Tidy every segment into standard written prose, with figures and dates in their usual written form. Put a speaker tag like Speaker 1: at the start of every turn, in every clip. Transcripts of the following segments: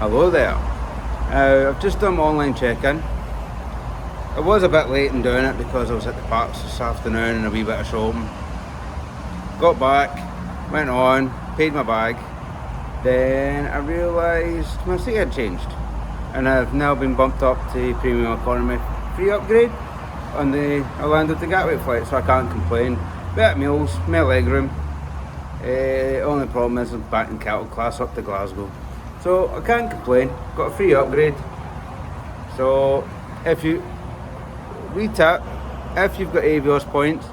Speaker 1: Hello there. I've just done my online check-in. I was a bit late in doing it because I was at the parks this afternoon and a wee bit of shopping. Got back, went on, paid my bag. Then I realised my seat had changed. And I've now been bumped up to Premium Economy free upgrade on the Orlando to Gatwick flight, so I can't complain. Better meals, more legroom. Only problem is I'm back in cattle class up to Glasgow. So I can't complain, got a free upgrade. So if you've got Avios points,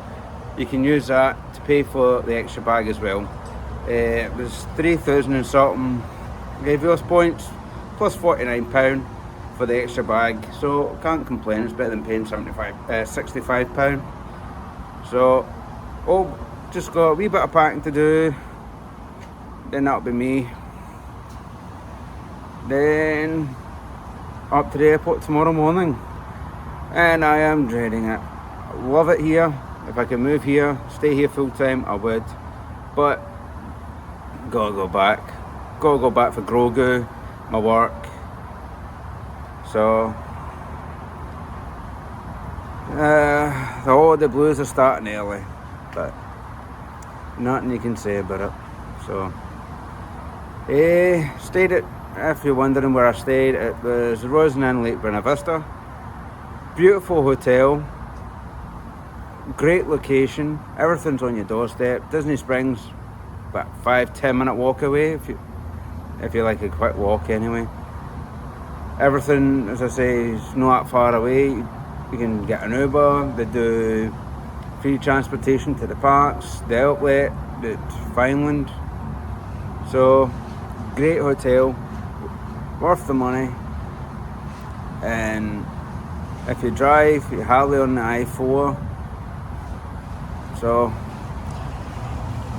Speaker 1: you can use that to pay for the extra bag as well. It was 3,000 and something Avios points, plus £49 for the extra bag. So I can't complain, it's better than paying £65. So, just got a wee bit of packing to do, then that'll be me. Then up to the airport tomorrow morning, and I am dreading it. I love it here. If I can move here, stay here full time, I would. But gotta go back for Grogu, my work. So the holiday blues are starting early, but nothing you can say about it. So stayed at, if you're wondering where I stayed, it was Rosen Inn, Lake Buena Vista. Beautiful hotel, great location, everything's on your doorstep. Disney Springs, about 5-10 minute walk away if you like a quick walk anyway. Everything, as I say, is not that far away. You can get an Uber, they do free transportation to the parks, the outlet, the Vineland. So, great hotel, worth the money. And if you drive, you're hardly on the I-4. So,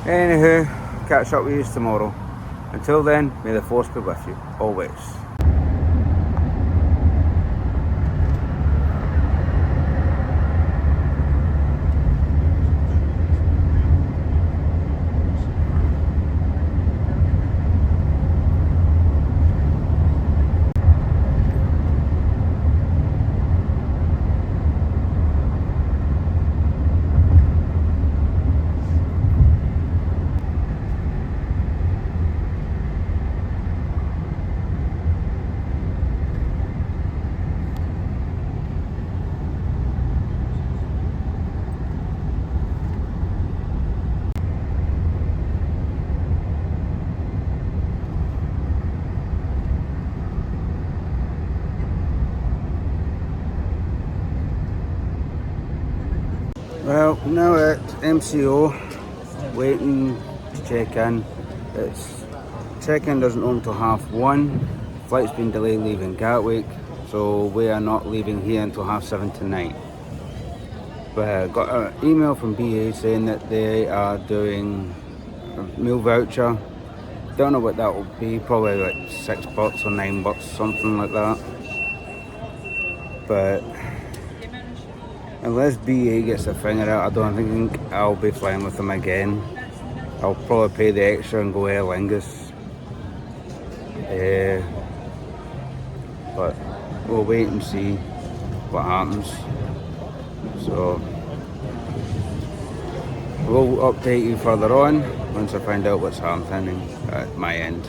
Speaker 1: anywho, catch up with you tomorrow. Until then, may the force be with you, always. Well, now at MCO, waiting to check in. Check-in doesn't open until 1:30. Flight's been delayed leaving Gatwick, so we are not leaving here until 7:30 tonight. But I got an email from BA saying that they are doing a meal voucher. Don't know what that will be, probably like $6 or $9, something like that. But unless BA gets their finger out, I don't think I'll be flying with them again. I'll probably pay the extra and go Aer Lingus. But we'll wait and see what happens. So we'll update you further on once I find out what's happening at my end.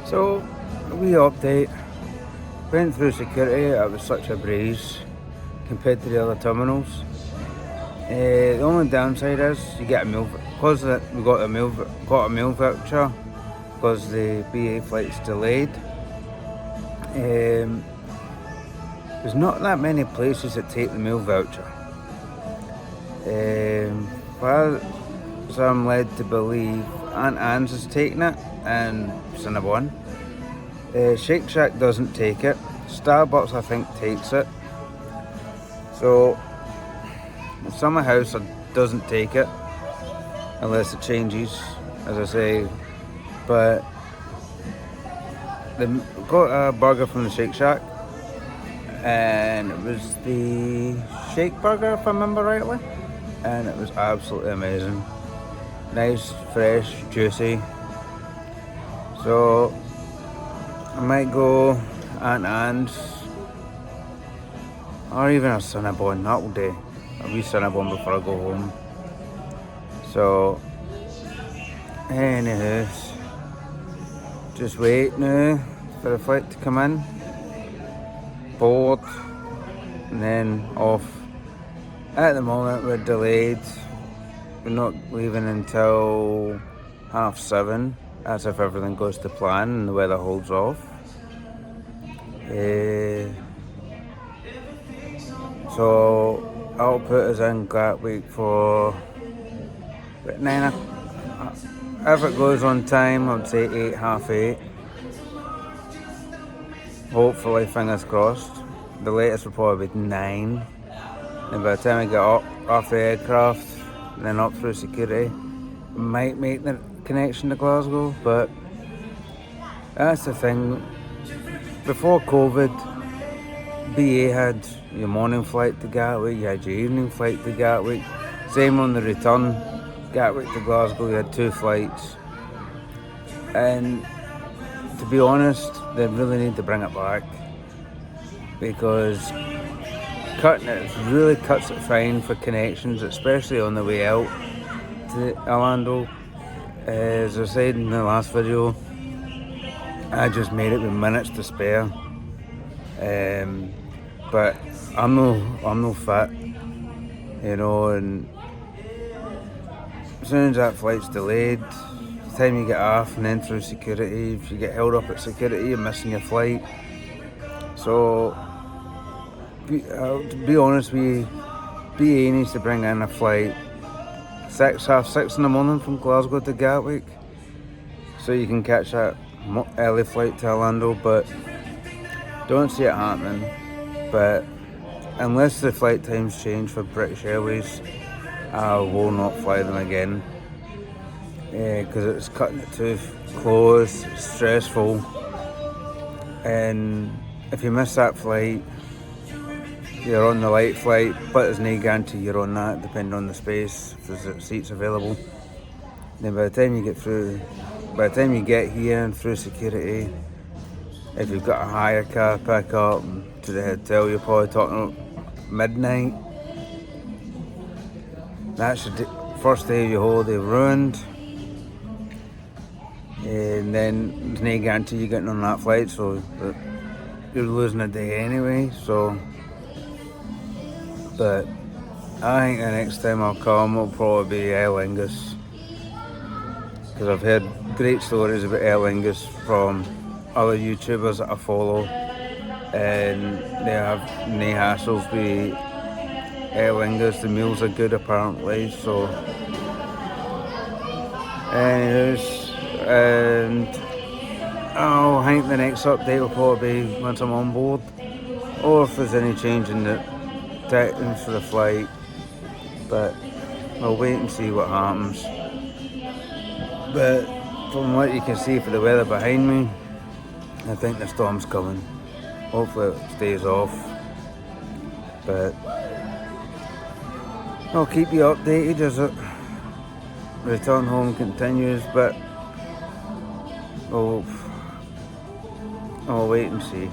Speaker 1: So, a wee update. Went through security, it was such a breeze compared to the other terminals. The only downside is you get a meal, because we got a meal voucher because the BA flight's delayed. There's not that many places that take the meal voucher. So I'm led to believe Aunt Anne's is taking it and Cinnabon. Shake Shack doesn't take it. Starbucks I think takes it. So Summer House doesn't take it unless it changes, as I say. But they got a burger from the Shake Shack, and it was the Shake Burger if I remember rightly, and it was absolutely amazing. Nice, fresh, juicy. So I might go Aunt Anne's or even a Cinnabon, that will do. A wee Cinnabon before I go home. So anywho, just wait now for the flight to come in, board, and then off. At the moment we're delayed. We're not leaving until 7:30. That's if everything goes to plan and the weather holds off. So I'll put us in Gatwick for about 9 o'clock. If it goes on time, I'd say 8, half 8. Hopefully, fingers crossed. The latest will probably be 9. And by the time I get up off the aircraft, and then up through security, might make the connection to Glasgow, but that's the thing. Before COVID, BA had your morning flight to Gatwick, you had your evening flight to Gatwick. Same on the return, Gatwick to Glasgow, you had 2 flights. And to be honest, they really need to bring it back, because cutting it really cuts it fine for connections, especially on the way out to Orlando. As I said in the last video, I just made it with minutes to spare. But I'm no fit, you know, and as soon as that flight's delayed, time you get off and then through security. If you get held up at security, you're missing your flight. So, to be honest with you, BA needs to bring in a flight 6:30 in the morning from Glasgow to Gatwick, so you can catch that early flight to Orlando, but don't see it happening. But unless the flight times change for British Airways, I will not fly them again, because it's cutting it too close, it's stressful, and if you miss that flight, you're on the light flight, but there's no guarantee you're on that, depending on the space, if there's seats available. Then by the time you get here and through security, if you've got a hire car pick up to the hotel, you're probably talking about midnight. That's the first day of your holiday ruined. And then there's no guarantee you're getting on that flight, so you're losing a day anyway. So, but I think the next time I'll come will probably be Aer Lingus, because I've heard great stories about Aer Lingus from other YouTubers that I follow, and they have no hassles with Aer Lingus. The meals are good apparently. So, anyways, and I think the next update will probably be once I'm on board, or if there's any change in the settings for the flight. But I'll wait and see what happens. But from what you can see for the weather behind me, I think the storm's coming. Hopefully it stays off. But I'll keep you updated as it return home continues. But I'll wait and see.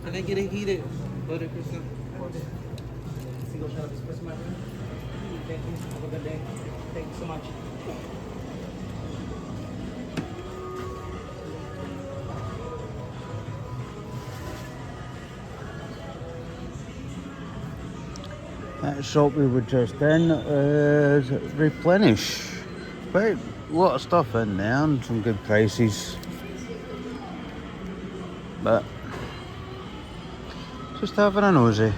Speaker 1: ¿Qué quieres ir? ¿Podré cruzar? Single shot of espresso margarita. Thank you. Have a good day. Thank you so much. That shop we were just in is Replenish. Quite a lot of stuff in there and some good prices. But just having a nosy.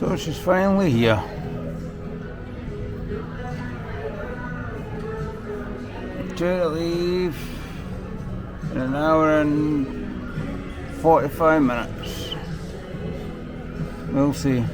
Speaker 1: So she's finally here. Due to leave in an hour and 45 minutes. We'll see.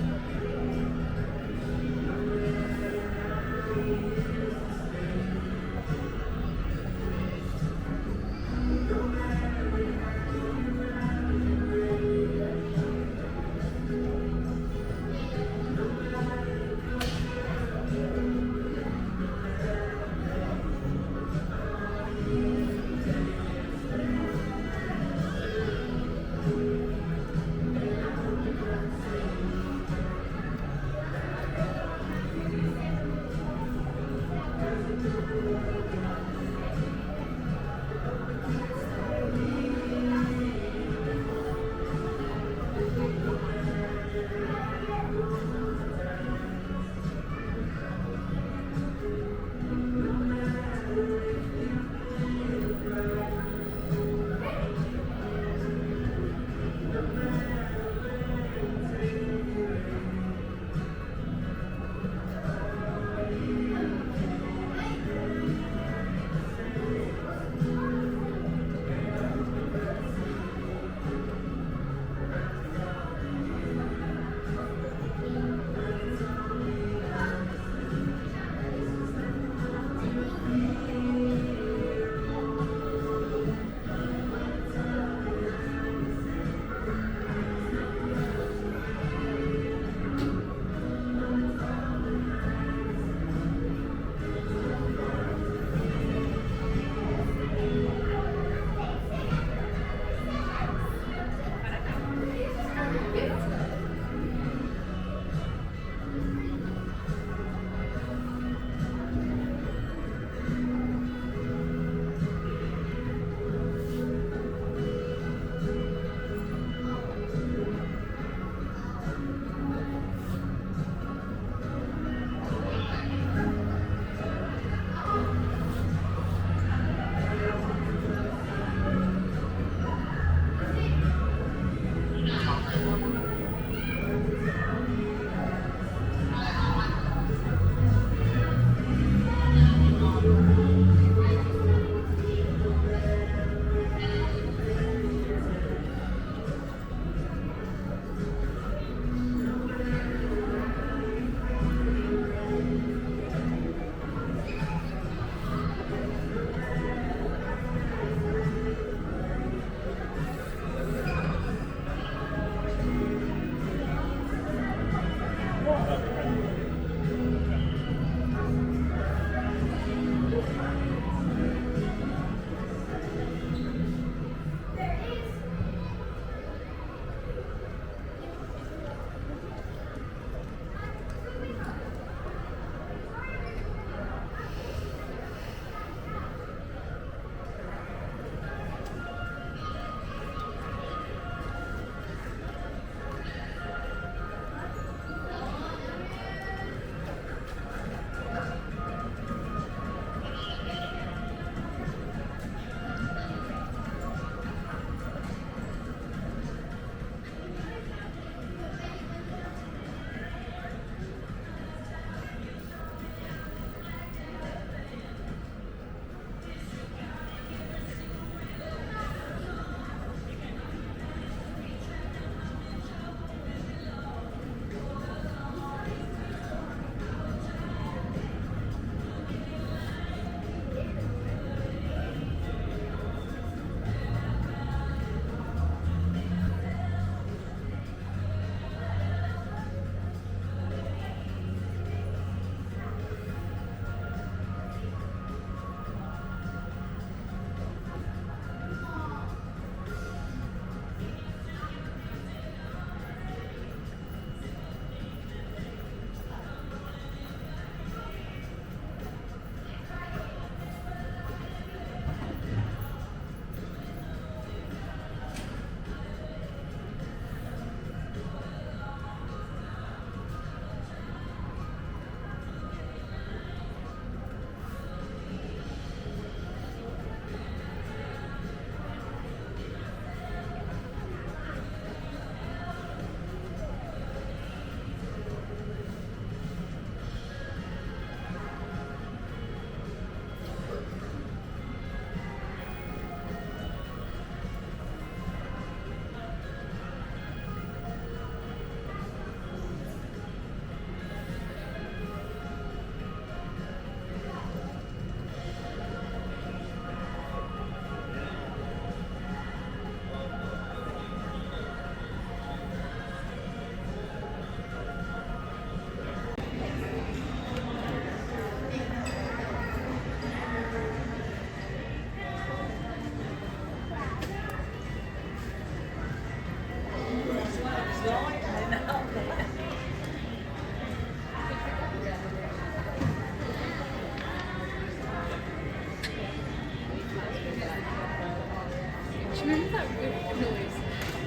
Speaker 2: Do you remember that weird noise?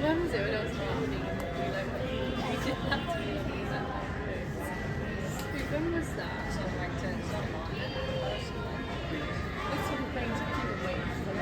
Speaker 2: When was it when I was drafting and we like we did that to me on these like notes? Wait, when was that? Something like 10 someone. It's sort of playing to keep away from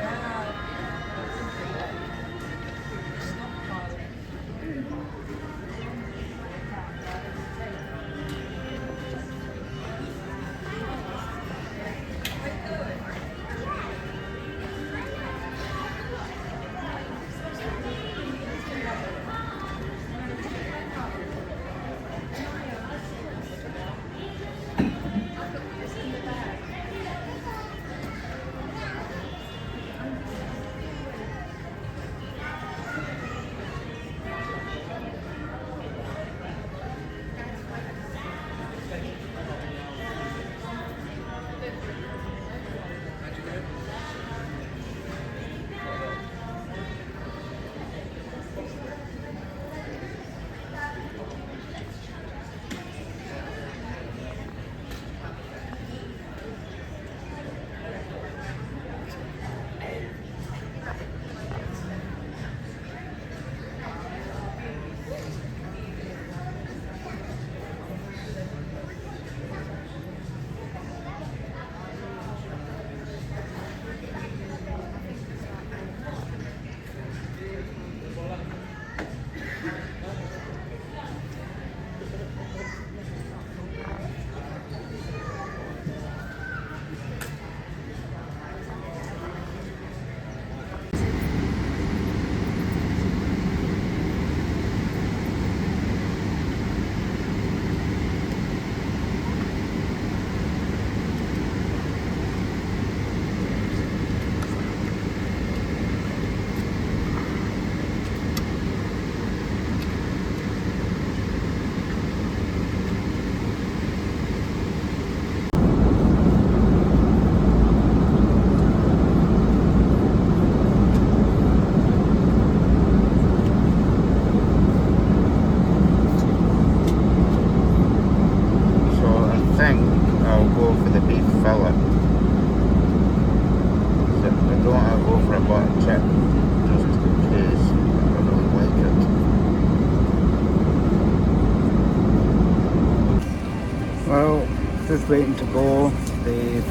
Speaker 1: Well, just waiting to go. The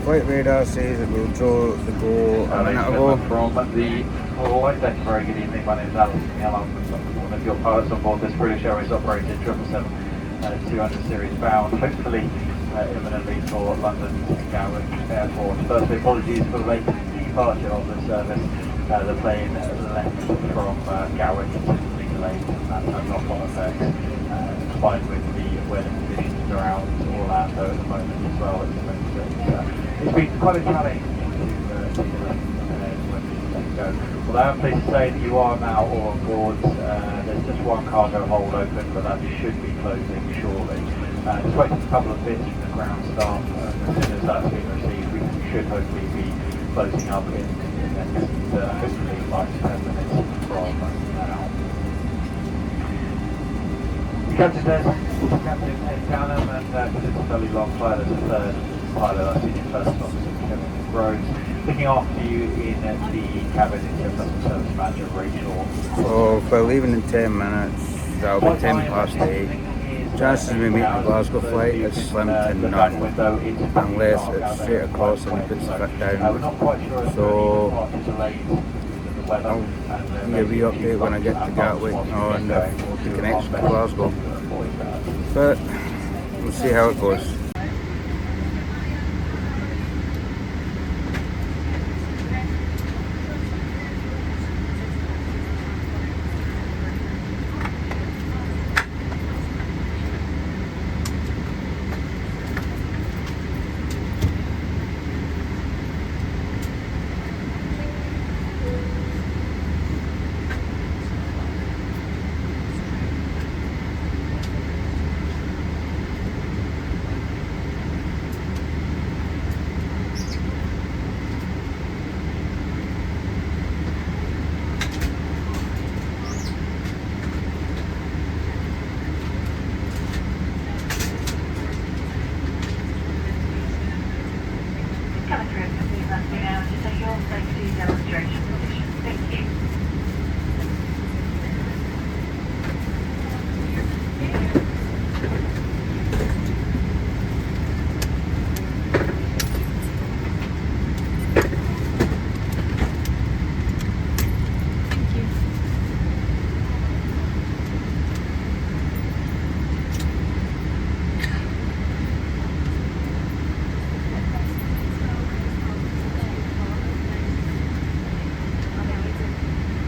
Speaker 1: flight radar says it will draw the go a minute ago.
Speaker 3: From the Alright then, very good evening. My name is Alex Miel. I'm one of your pilots on board this British Airways operated 777-200 series bound, hopefully imminently for London Gatwick Airport. Firstly, apologies for the late departure of the service. The plane left from Gatwick intentionally delayed, and that had knock-on effects, combined with the weather conditions around Orlando at the moment as well. It's been quite a challenge to go. Although I'm pleased to say that you are now all on board. There's just one cargo hold open, but that should be closing shortly. Just waiting for a couple of bits from the ground staff. As soon as that's been received, we should hopefully be closing up in the next, hopefully 5 to 10 minutes from now. Captain Ed Downham, and because it's a fairly long flight, there's a third pilot, our senior first officer Kevin Rhodes, looking after you in the cabin is your customer service manager Rachel.
Speaker 1: So if we're leaving in 10 minutes, that'll be 10 past 8. Chances of me meeting the Glasgow flight is slim to none, unless it's straight across and he puts the foot down. So I'll give you a wee update when I get to Gatwick on the connection to Glasgow. But we'll see how it goes.
Speaker 4: full safety demonstration position. Thank you.
Speaker 2: Thank you.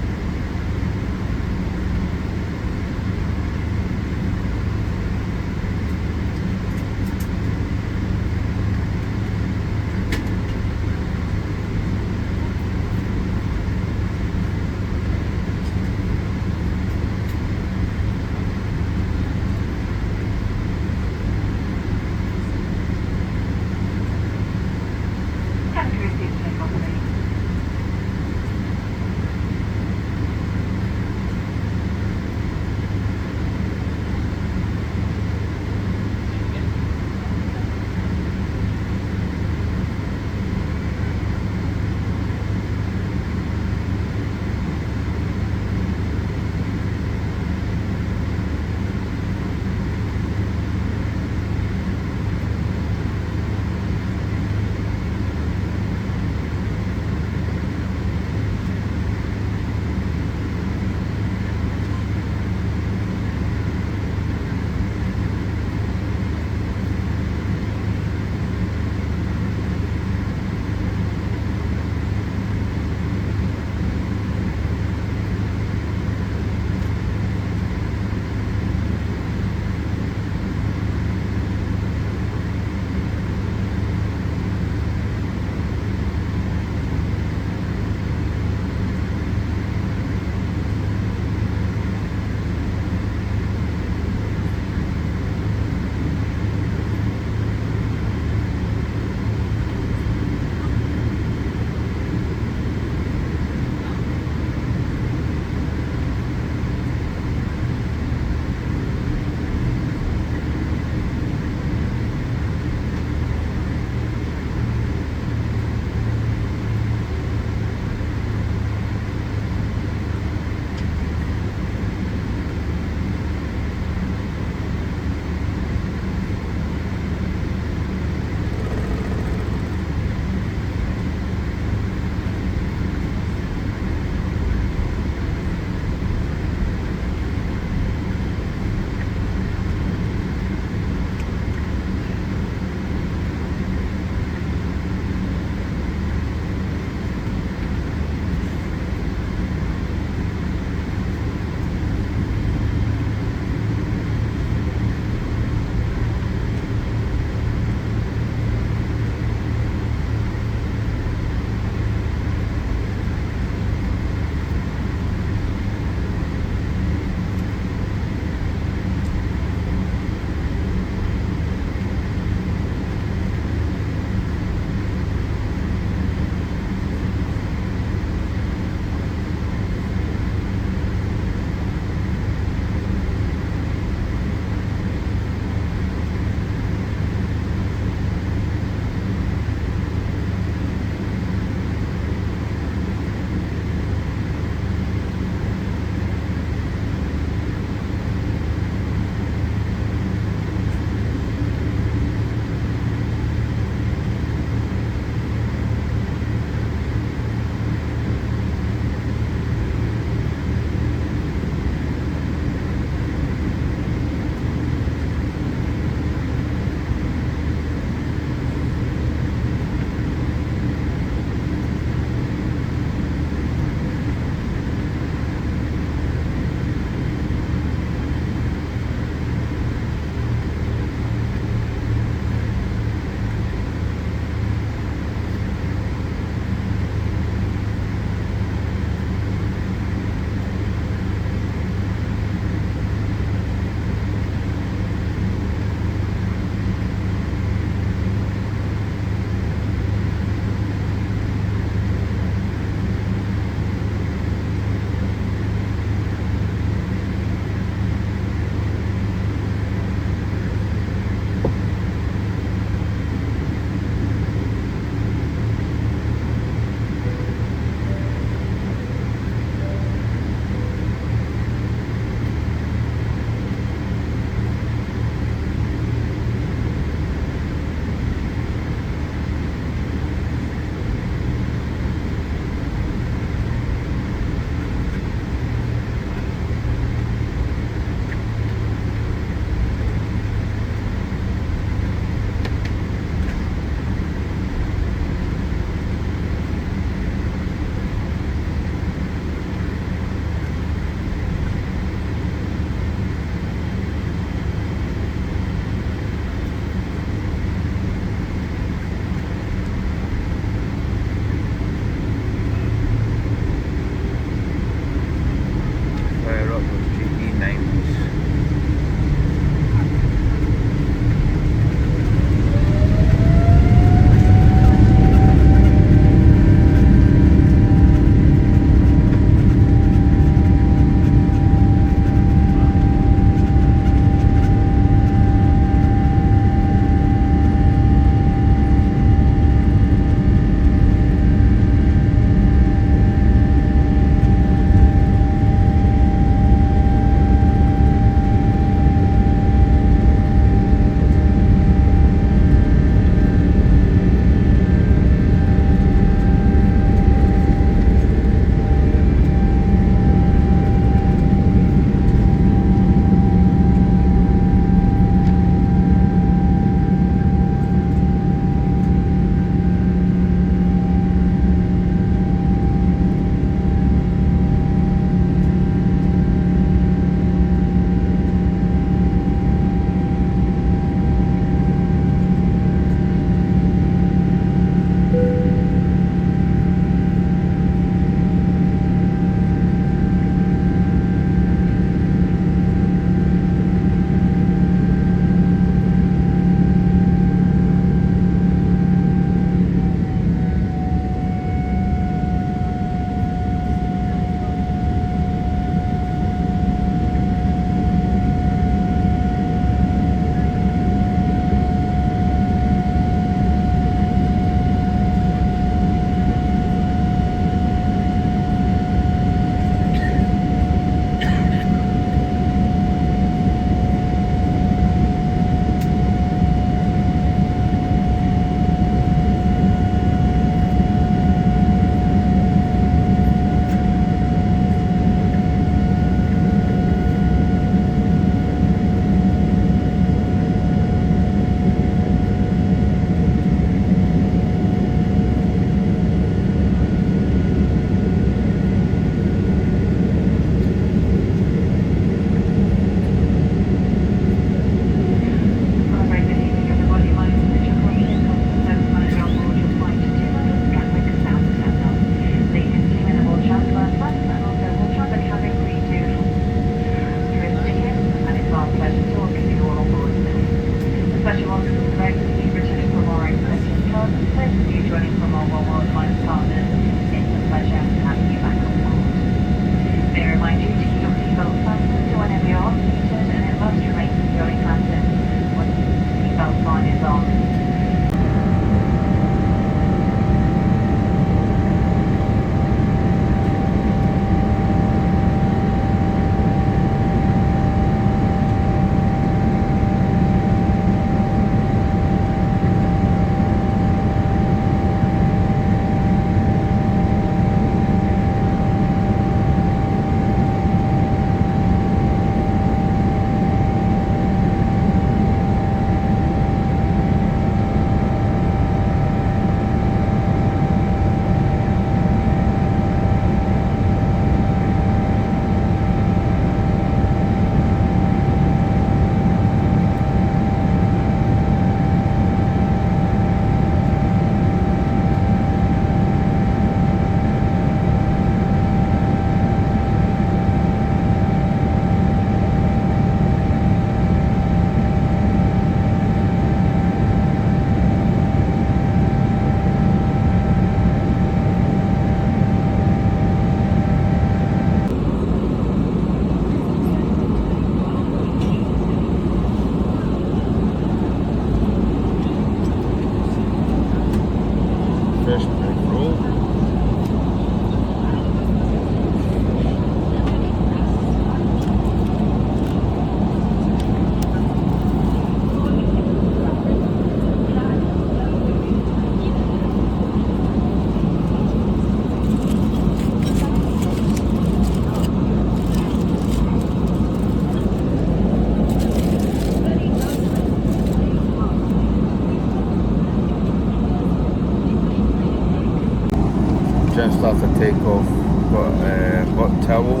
Speaker 1: take off. Got a hot towel,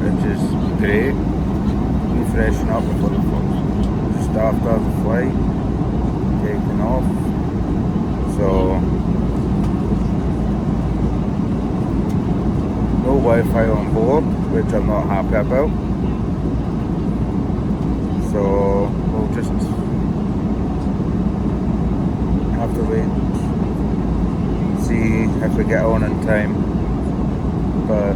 Speaker 1: which is great. We freshen up before the flight. Just after the flight, taking off. So no Wi-Fi on board, which I'm not happy about. So we'll just have to wait, see if we get on in time. But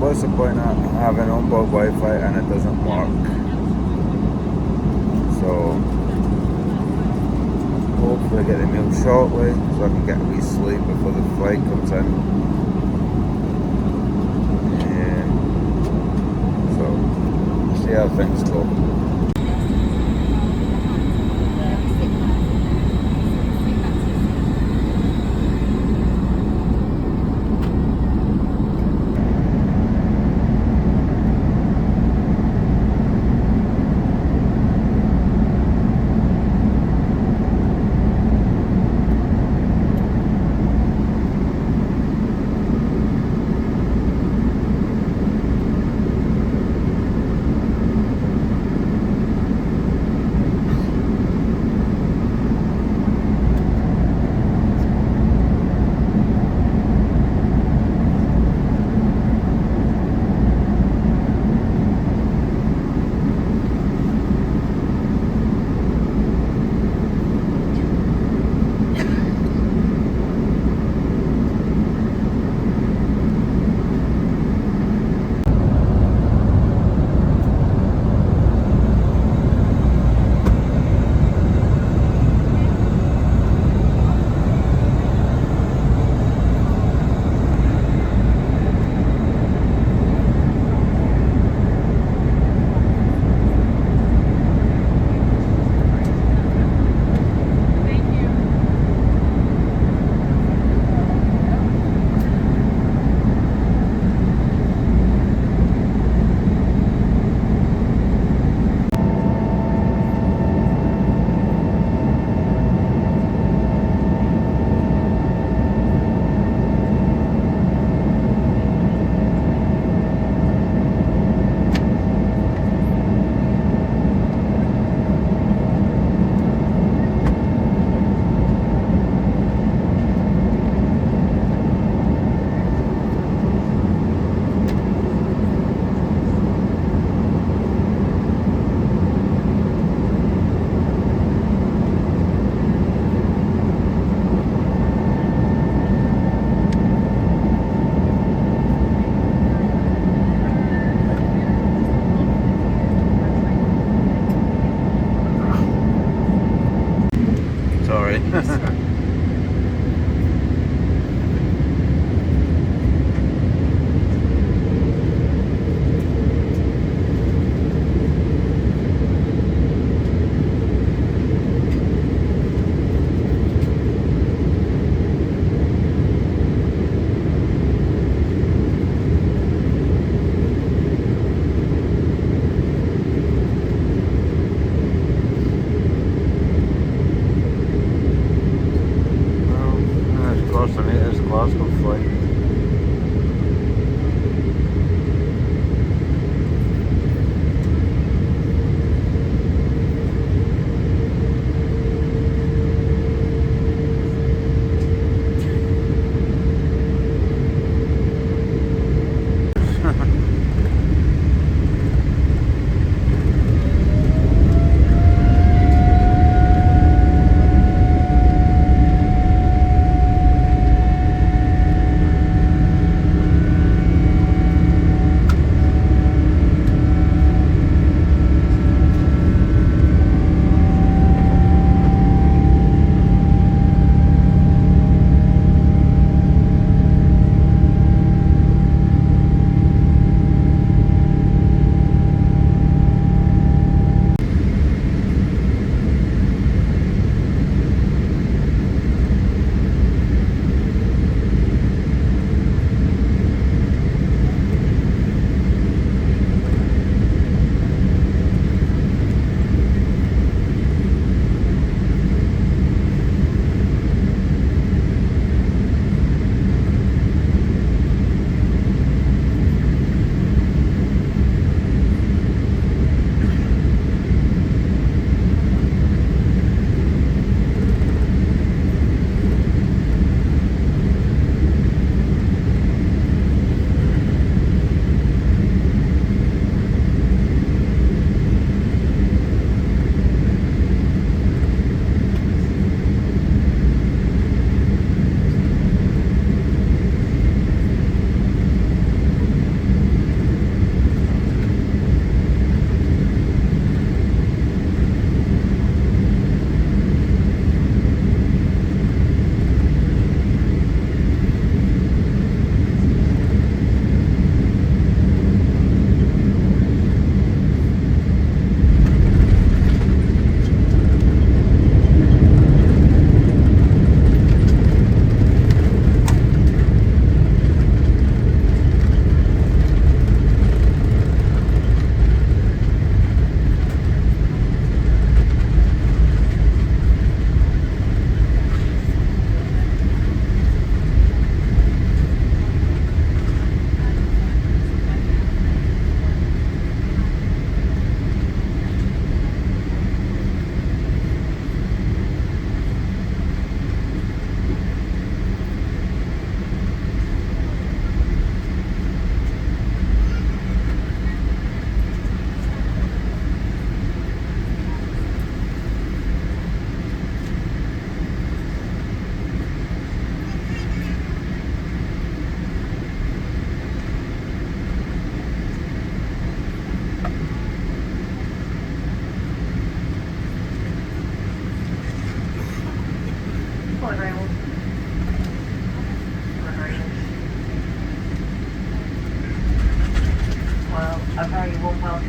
Speaker 1: what's the point of having onboard Wi-Fi and it doesn't work? So hopefully I get the meal shortly so I can get a wee sleep before the flight comes in. So see how things go. Sorry. Close to me, there's Glasgow flight.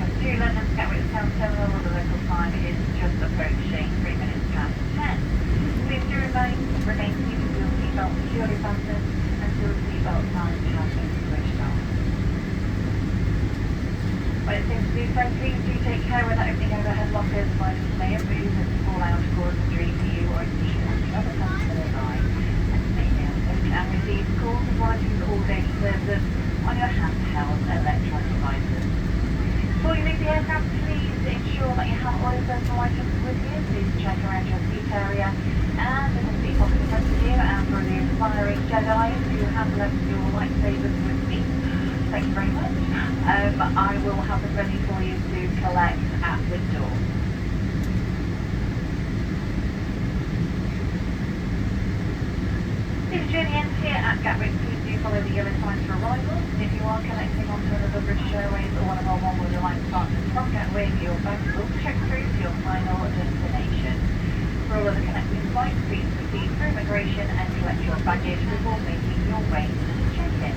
Speaker 4: to London Gatwick South Terminal, the local time is just approaching 3 minutes past 10. Please do remain seated with your seatbelt securely fastened until the seatbelt sign has been switched on. When it's safe to do so, please do take care when opening overhead lockers. Items may have moved and fall out, causing injury to you or indeed any other customer nearby. And may now open and receive calls and monitoring all data services on your handheld electronic devices. Before you leave the aircraft, please ensure that you have all your personal items with you. Please check around your seat area and in the seat pocket in front of you. And for the aspiring Jedi who have left your lightsabers with me, thank you very much. I will have them ready for you to collect at the door. If the journey ends here at Gatwick, please do follow the yellow signs for arrival. If you are connecting onto another British Airways or one of our one-wheel alliance partners from Gatwick, your bags will check through to your final destination. For all other connecting flights, please proceed through immigration and collect your baggage before making your way to check-in.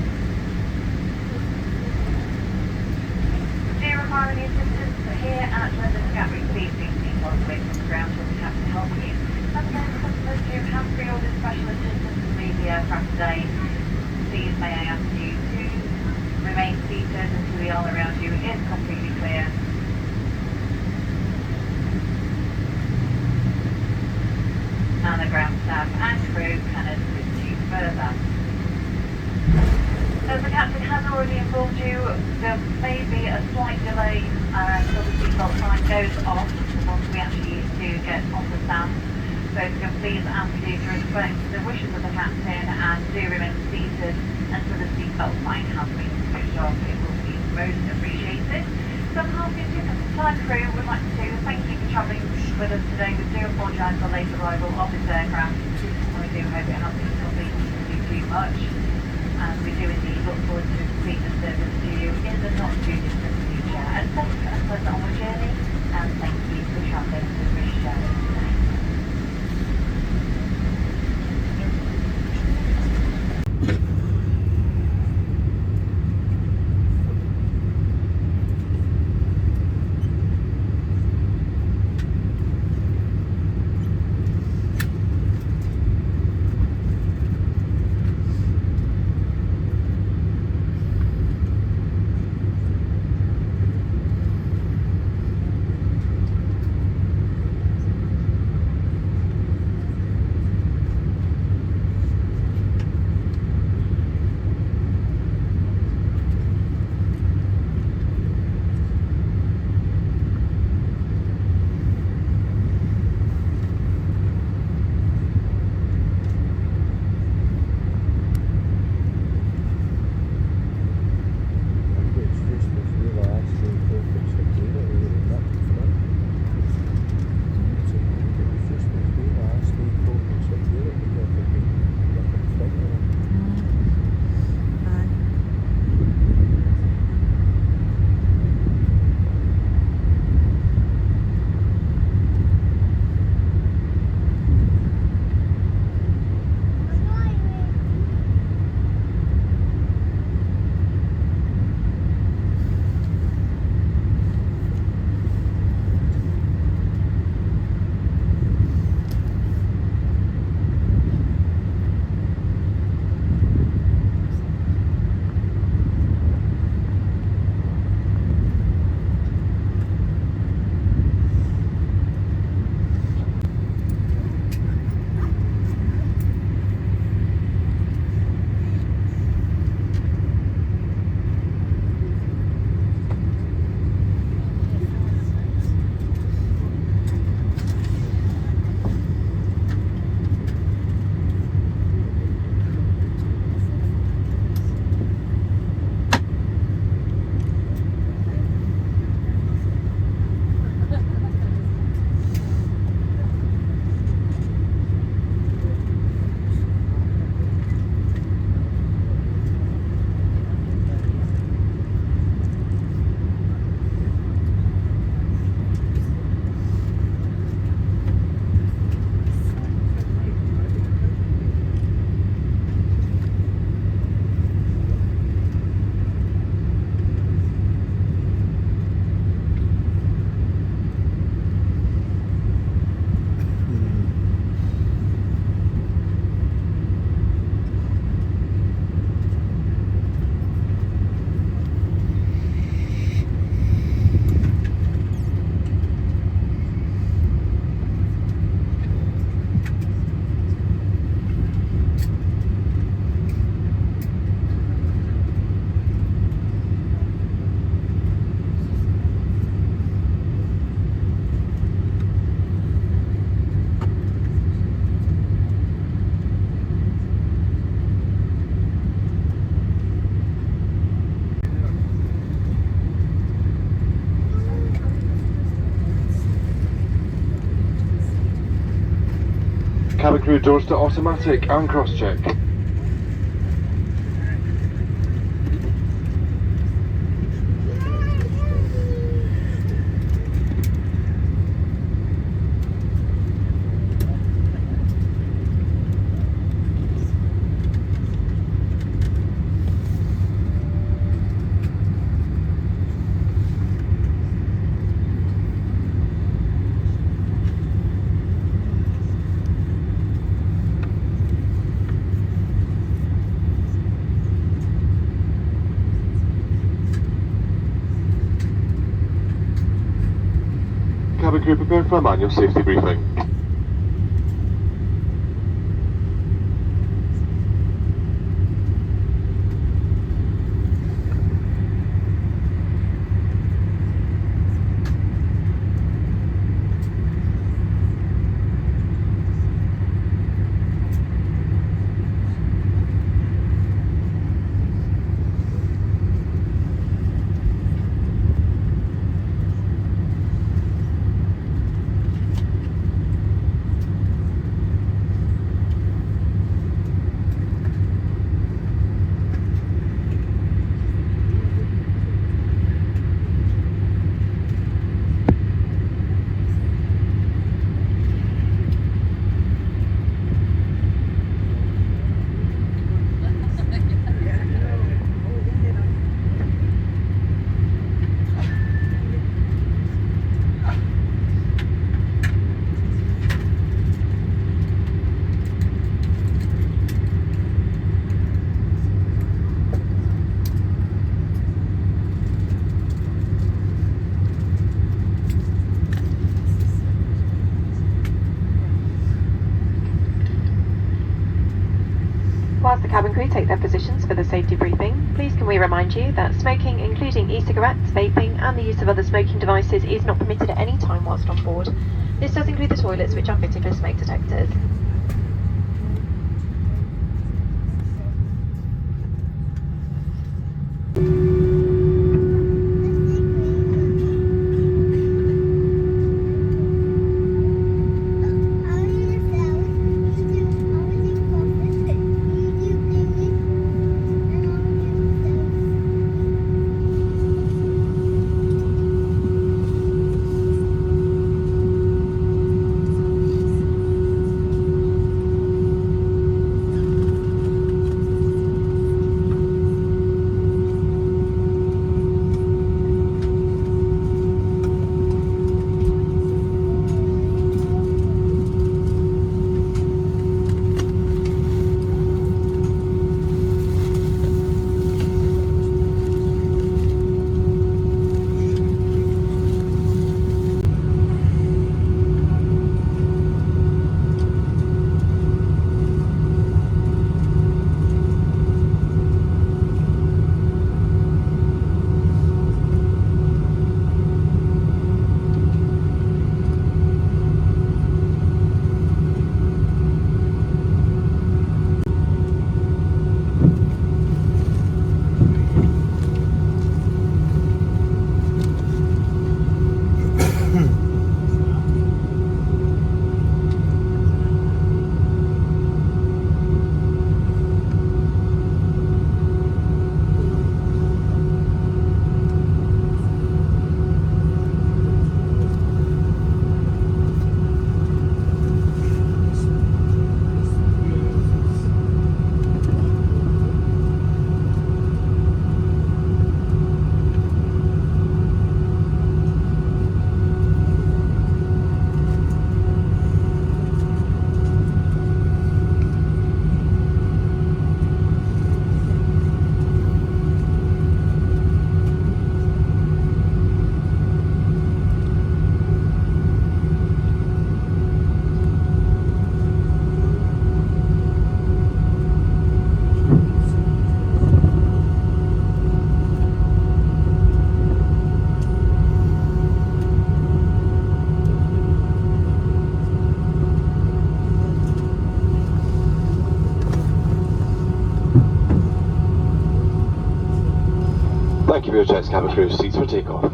Speaker 4: Do you require any assistance here at London Gatwick? Please do speak on with the ground, we'll be happy to help you. And for those customers who have pre-ordered special assistance to leave the aircraft today, please may I ask you to remain seated until the aisle around you is completely clear. And the ground staff and crew can assist you further. As the captain has already informed you, there may be a slight delay until the seatbelt sign goes off once we actually need to get on the stand. So can please ask you to respect the wishes of the captain and do remain seated until the seatbelt sign has been switched off. It will be most appreciated. So on behalf of the entire crew, we'd like to thank you for travelling with us today. We do apologise for the late arrival of this aircraft, and we do hope it hasn't inconvenienced you too much. And we do indeed look forward to completing the service to you in the not too distant future. And thank you and pleasant on the journey, and thank you for travelling with British Airways today.
Speaker 5: Cabin crew, doors to automatic and cross-check. Cabin crew, prepare for a manual safety briefing.
Speaker 6: Whilst the cabin crew take their positions for the safety briefing, please can we remind you that smoking, including e-cigarettes, vaping and the use of other smoking devices is not permitted at any time whilst on board. This does include the toilets which are fitted with smoke detectors. Thank you for your checks, cabin crew. Seats for takeoff.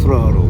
Speaker 1: throttle.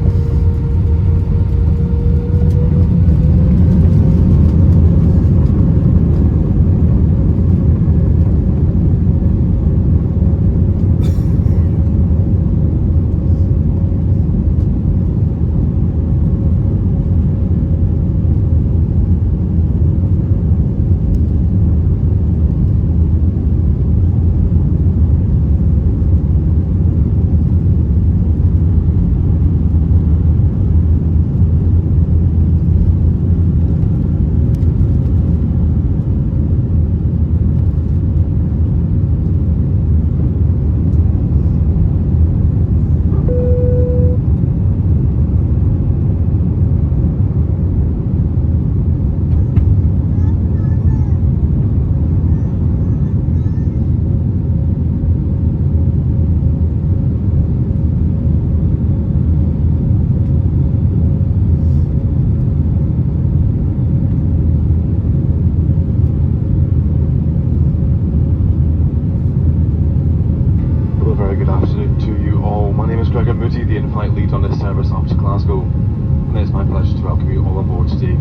Speaker 5: The in-flight lead on this service up to Glasgow, and it's my pleasure to welcome you all on board today.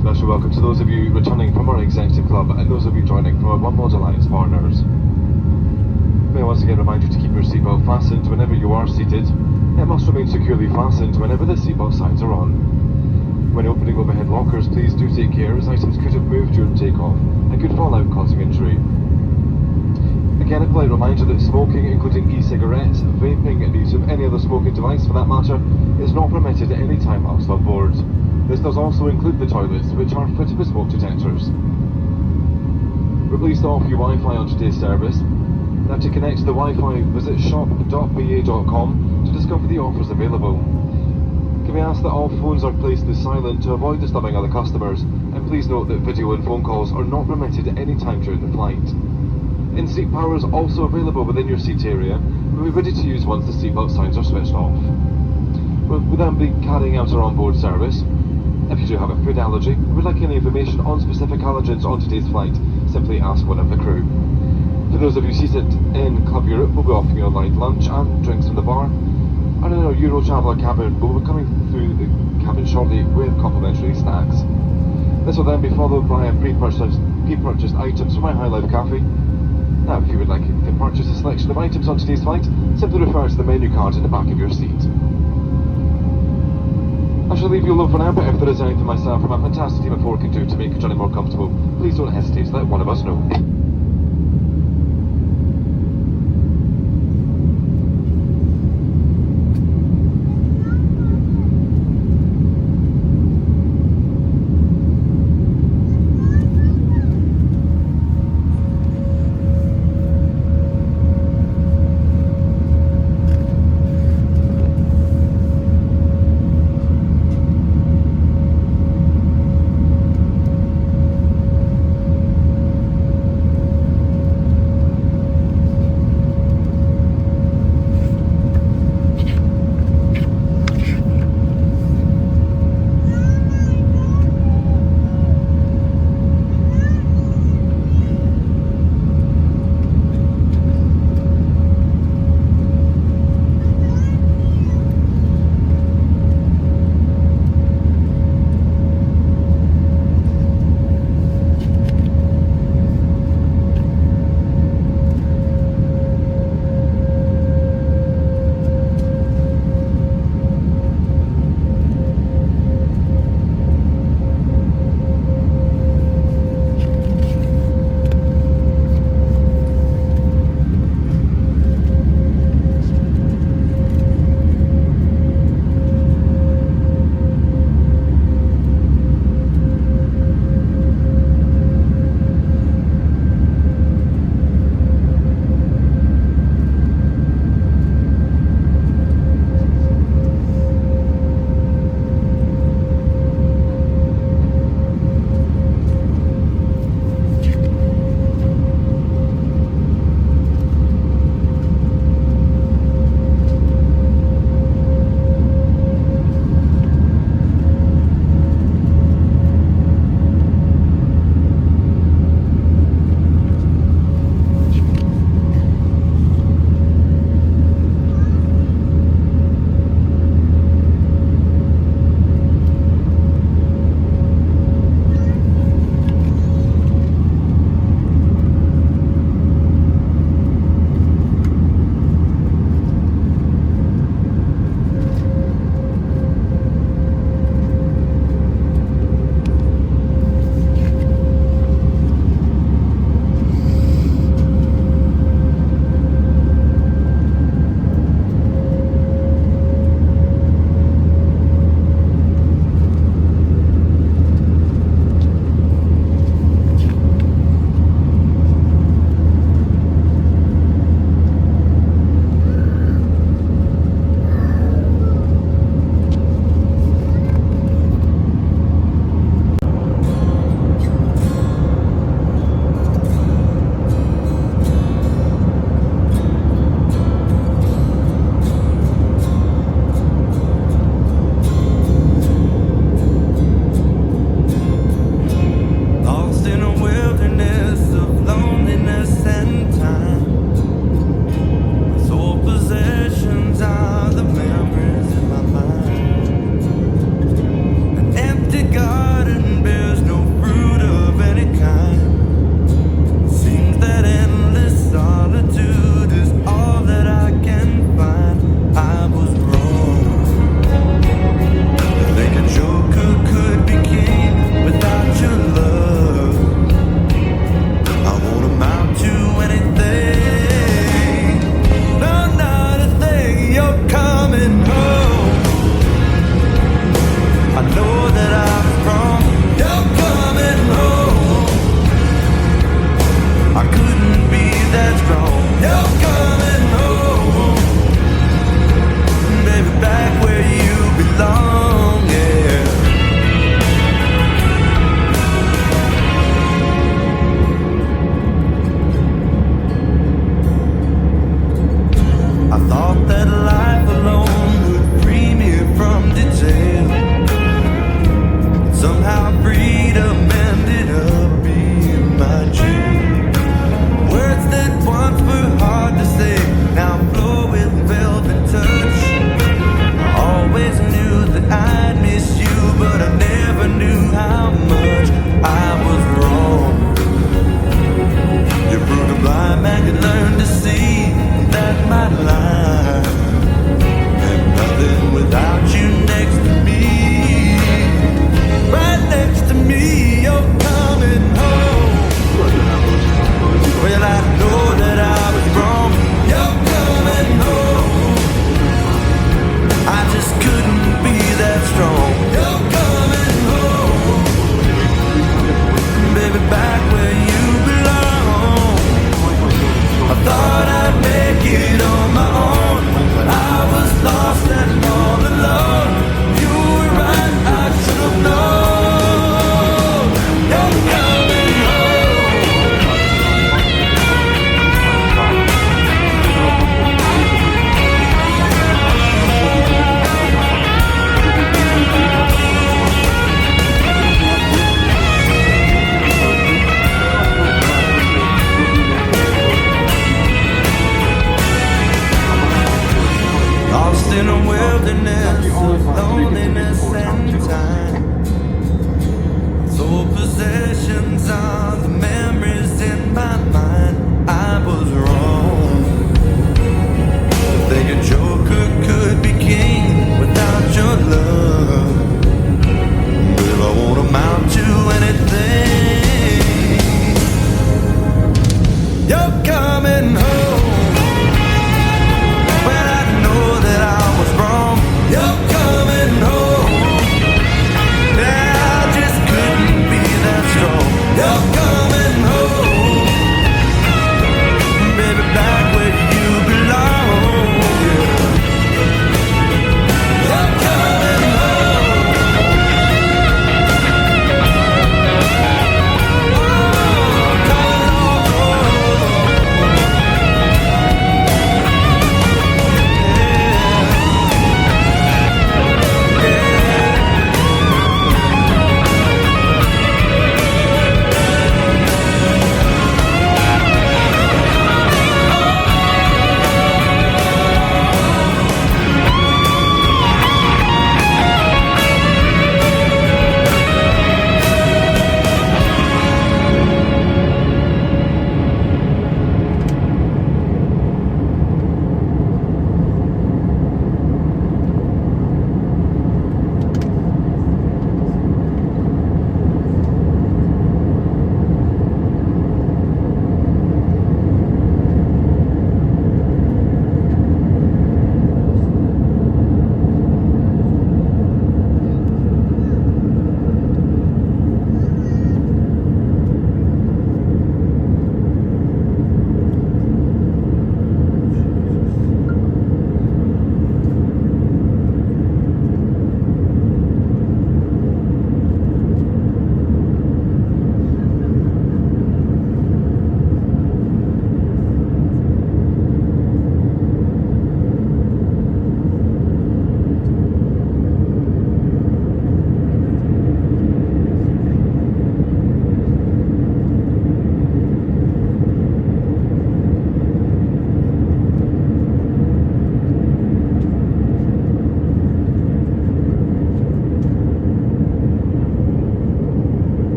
Speaker 5: Special welcome to those of you returning from our executive club and those of you joining from our One World Alliance partners. May I once again remind you to keep your seatbelt fastened whenever you are seated. It must remain securely fastened whenever the seatbelt signs are on. When opening overhead lockers, please do take care as items could have moved during takeoff and could fall out causing injury. Again, a polite reminder that smoking, including e-cigarettes, vaping and use of any other smoking device for that matter, is not permitted at any time whilst on board. This does also include the toilets, which are fitted with smoke detectors. We're pleased to offer you Wi-Fi on today's service. Now to connect to the Wi-Fi, visit shop.ba.com to discover the offers available. Can we ask that all phones are placed to silent to avoid disturbing other customers, and please note that video and phone calls are not permitted at any time during the flight. In-seat power is also available within your seat area, and we'll be ready to use once the seatbelt signs are switched off. We'll then be carrying out our onboard service. If you do have a food allergy or would like any information on specific allergens on today's flight, simply ask one of the crew. For those of you seated in Club Europe, we'll be offering you a light lunch and drinks from the bar. And in our Euro Traveller cabin, we'll be coming through the cabin shortly with complimentary snacks. This will then be followed by pre-purchased items from our High Life Cafe. Now, if you would like to purchase a selection of items on today's flight, simply refer to the menu card in the back of your seat. I shall leave you alone for now, but if there is anything myself or my fantastic team of four can do to make your journey more comfortable, please don't hesitate to let one of us know.
Speaker 7: that life alone would free me from detail. Somehow freedom ended up being my jail. Words that once were hard to say now flow with velvet touch. I always knew that I'd miss you, but I never knew how much I was wrong. You proved a blind man could learn to see that my life meant nothing without you next to me. Right next to me, you're coming home. Well, I know that I was wrong. You're coming home. I just couldn't be that strong. You're coming home. Baby, back where you belong. I thought I'd make it on my own. I was lost and all alone. You were right, I should have known. You're coming lost in a wilderness of loneliness and time. Sole possessions are the memories in my mind. I was wrong to think a joker could be king without your love. But if I won't amount to anything, you're coming home. Well, I know that I was wrong. You're coming home. Yeah, I just couldn't be that strong. You're coming home. Baby,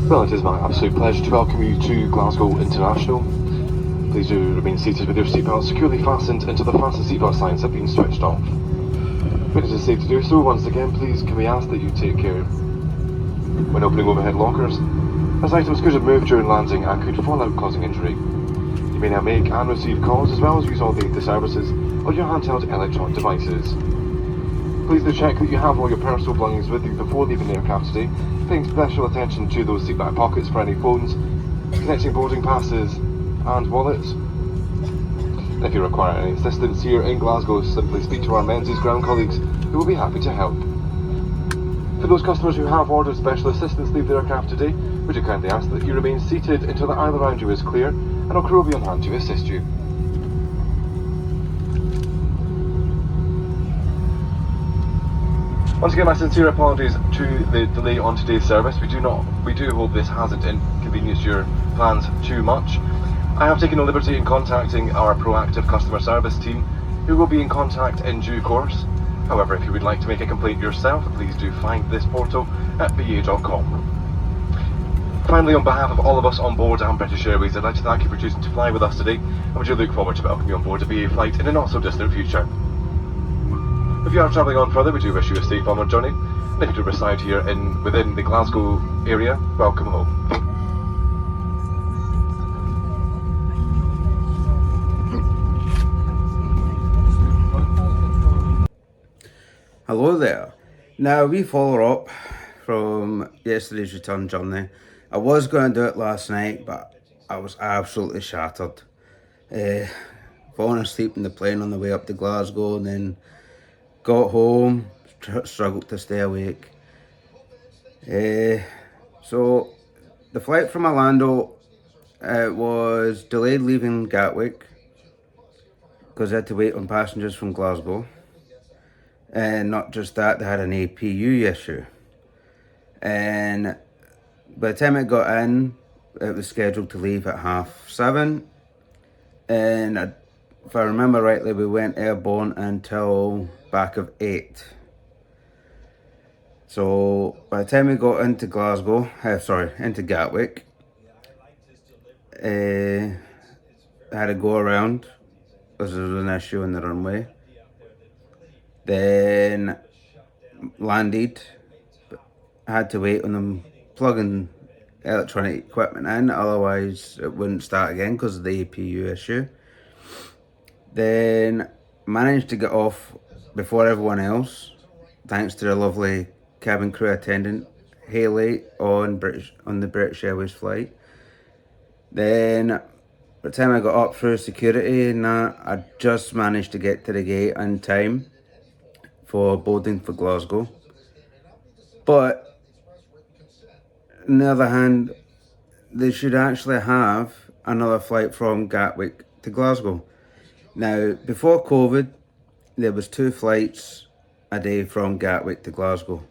Speaker 5: Well, it is my absolute pleasure to welcome you to Glasgow International. Please do remain seated with your seatbelt securely fastened until the fasten seatbelt signs have been switched off. When it is safe to do so, once again, please can we ask that you take care when opening overhead lockers, as items could have moved during landing and could fall out causing injury. You may now make and receive calls as well as use all the services on your handheld electronic devices. Please do check that you have all your personal belongings with you before leaving the aircraft today, paying special attention to those seatback pockets for any phones, connecting boarding passes and wallets. If you require any assistance here in Glasgow, simply speak to our Menzies ground colleagues who will be happy to help. For those customers who have ordered special assistance leave the aircraft today, would you kindly ask that you remain seated until the aisle around you is clear and our crew will be on hand to assist you. Once again, my sincere apologies to the delay on today's service. We do hope this hasn't inconvenienced your plans too much. I have taken the liberty in contacting our proactive customer service team, who will be in contact in due course. However, if you would like to make a complaint yourself, please do find this portal at ba.com. Finally, on behalf of all of us on board and British Airways, I'd like to thank you for choosing to fly with us today, and we do look forward to welcoming you on board a BA flight in a not so distant future. If you are travelling on further, we do wish you a safe onward journey, and if you do reside here within the Glasgow area, welcome home.
Speaker 1: Hello there. Now, we follow up from yesterday's return journey. I was going to do it last night, but I was absolutely shattered. Falling asleep in the plane on the way up to Glasgow, and then got home, struggled to stay awake. So, the flight from Orlando was delayed leaving Gatwick because I had to wait on passengers from Glasgow. And not just that, they had an APU issue. And by the time I got in, it was scheduled to leave at 7:30. And if I remember rightly, we went airborne until back of 8. So by the time we got into into Gatwick, I had to go around because there was an issue on the runway. Then landed, I had to wait on them plugging electronic equipment in, otherwise it wouldn't start again because of the APU issue. Then managed to get off before everyone else, thanks to the lovely cabin crew attendant Haley on the British Airways flight. Then by the time I got up through security and that, I just managed to get to the gate in time for boarding for Glasgow. But on the other hand, they should actually have another flight from Gatwick to Glasgow. Now, before COVID, there was 2 flights a day from Gatwick to Glasgow.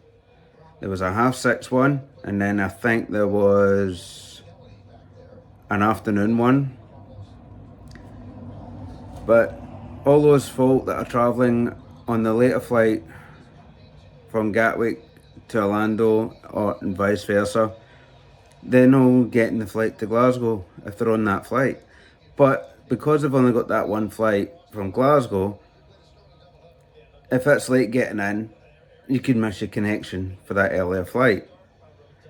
Speaker 1: There was a 6:30 one, and then I think there was an afternoon one. But all those folk that are travelling on the later flight from Gatwick to Orlando and vice versa, they're not getting the flight to Glasgow if they're on that flight. But because they've only got that one flight from Glasgow, if it's late getting in, you could miss your connection for that earlier flight.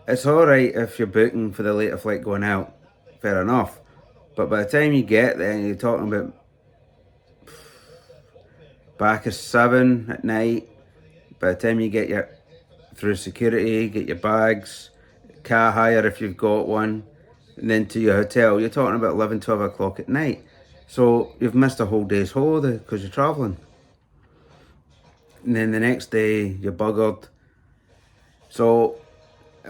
Speaker 1: It's alright if you're booking for the later flight going out, fair enough. But by the time you get there, you're talking about back at 7 at night. By the time you get through security, get your bags, car hire if you've got one, and then to your hotel, you're talking about 11, 12 o'clock at night. So you've missed a whole day's holiday because you're travelling. And then the next day, you're buggered. So,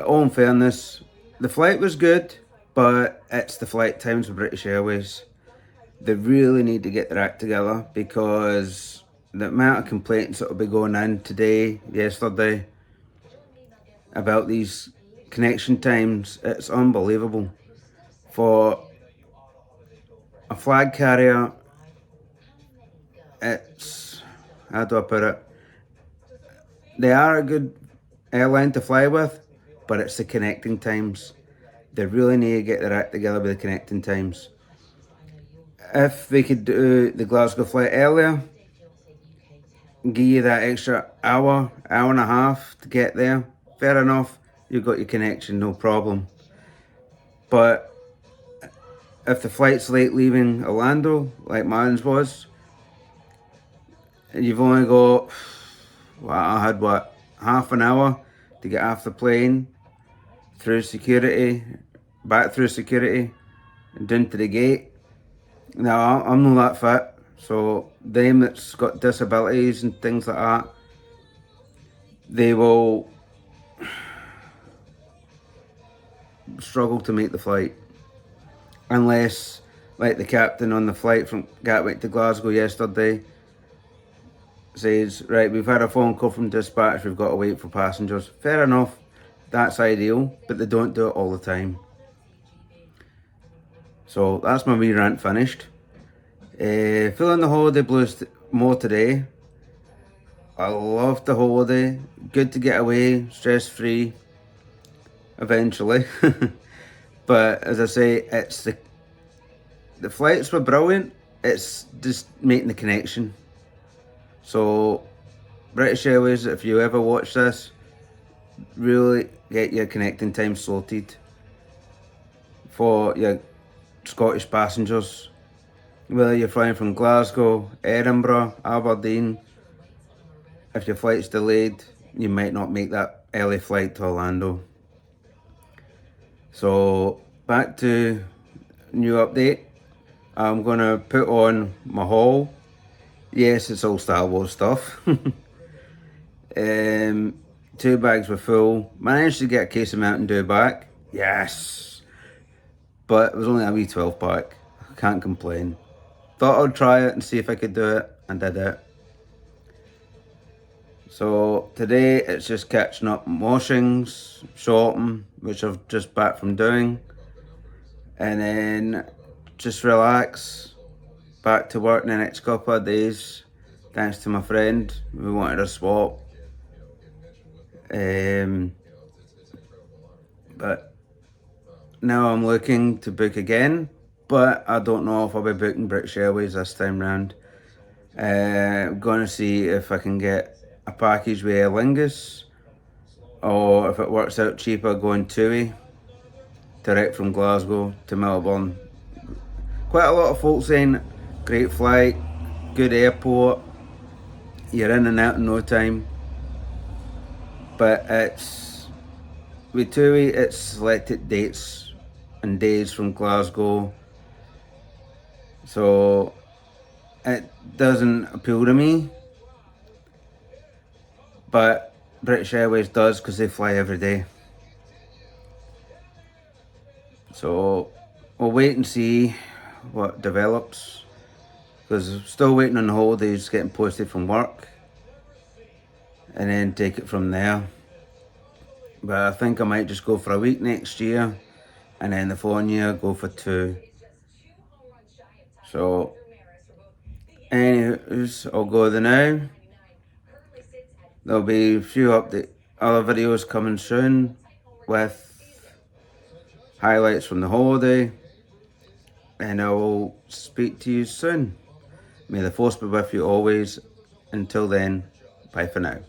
Speaker 1: all in fairness, the flight was good, but it's the flight times with British Airways. They really need to get their act together because the amount of complaints that will be going in today, yesterday, about these connection times, it's unbelievable. For a flag carrier, it's, how do I put it? They are a good airline to fly with, but it's the connecting times. They really need to get their act together with the connecting times. If we could do the Glasgow flight earlier, give you that extra hour, hour and a half to get there, fair enough, you've got your connection, no problem. But if the flight's late leaving Orlando, like mine's was, and you've only got, well, I had half an hour to get off the plane, through security, back through security, and down to the gate. Now, I'm not that fit, so them that's got disabilities and things like that, they will struggle to make the flight. Unless, like the captain on the flight from Gatwick to Glasgow yesterday says, right, we've had a phone call from dispatch, we've got to wait for passengers. Fair enough, that's ideal, but they don't do it all the time. So that's my wee rant finished. Feeling the holiday blues more today. I love the holiday, good to get away, stress free, eventually. But as I say, it's the flights were brilliant, it's just making the connection. So British Airways, if you ever watch this, really get your connecting time sorted for your Scottish passengers. Whether you're flying from Glasgow, Edinburgh, Aberdeen, if your flight's delayed, you might not make that early flight to Orlando. So back to new update. I'm gonna put on my haul. Yes, it's all Star Wars stuff. 2 bags were full. Managed to get a case of Mountain Dew back. Yes. But it was only a wee 12 pack. I can't complain. Thought I'd try it and see if I could do it, and did it. So today it's just catching up on washings, shopping, which I've just back from doing, and then just relax, back to work in the next couple of days, thanks to my friend. We wanted a swap. But now I'm looking to book again, but I don't know if I'll be booking British Airways this time round. I'm going to see if I can get a package with Aer Lingus, or if it works out cheaper going TUI, direct from Glasgow to Melbourne. Quite a lot of folks saying great flight, good airport, you're in and out in no time. But it's, with TUI, it's selected dates and days from Glasgow. So it doesn't appeal to me. But British Airways does, because they fly every day. So we'll wait and see what develops, because I'm still waiting on the holidays getting posted from work, and then take it from there. But I think I might just go for a week next year, and then the following year go for 2. So anyways, I'll go there now. There'll be a few other videos coming soon with highlights from the holiday, and I will speak to you soon. May the force be with you always. Until then, bye for now.